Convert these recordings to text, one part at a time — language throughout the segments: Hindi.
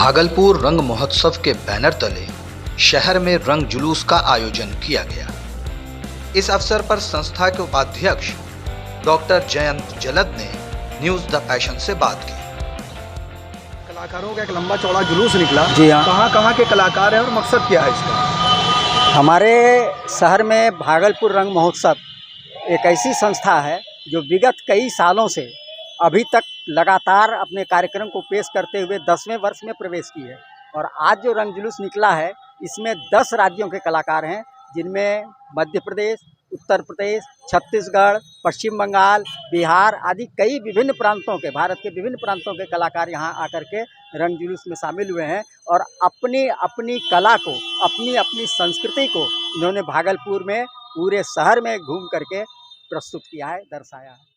भागलपुर रंग महोत्सव के बैनर तले शहर में रंग जुलूस का आयोजन किया गया। इस अवसर पर संस्था के उपाध्यक्ष डॉक्टर जयंत जलद ने न्यूज द पैशन से बात की। कलाकारों का एक लंबा चौड़ा जुलूस निकला। जी हाँ। कहाँ के कलाकार हैं और मकसद क्या है इसका? हमारे शहर में भागलपुर रंग महोत्सव एक ऐसी संस्था है जो विगत कई सालों से अभी तक लगातार अपने कार्यक्रम को पेश करते हुए 10वें वर्ष में प्रवेश की है। और आज जो रंग जुलूस निकला है इसमें 10 राज्यों के कलाकार हैं, जिनमें मध्य प्रदेश, उत्तर प्रदेश, छत्तीसगढ़, पश्चिम बंगाल, बिहार आदि कई विभिन्न प्रांतों के, भारत के विभिन्न प्रांतों के कलाकार यहाँ आकर के रंग जुलूस में शामिल हुए हैं और अपनी अपनी कला को, अपनी अपनी संस्कृति को इन्होंने भागलपुर में पूरे शहर में घूम करके प्रस्तुत किया है, दर्शाया है।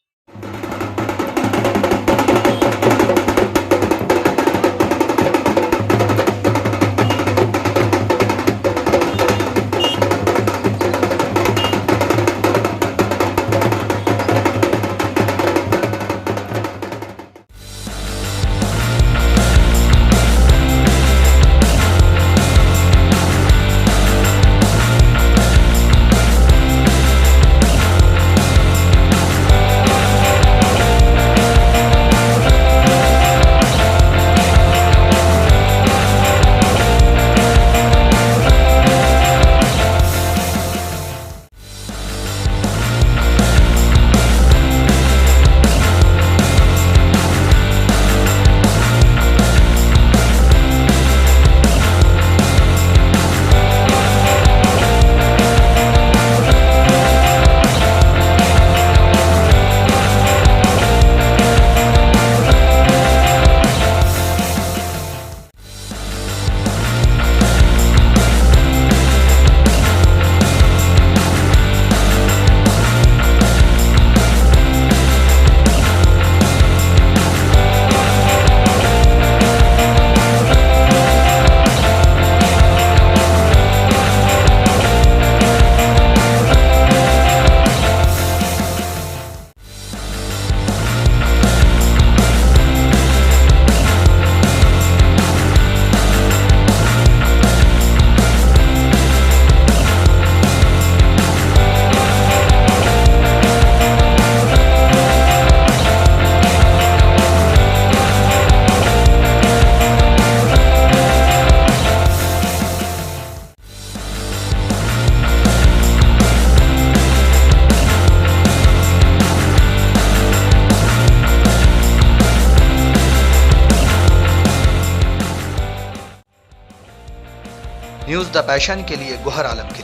न्यूज द पैशन के लिए गोहर आलम की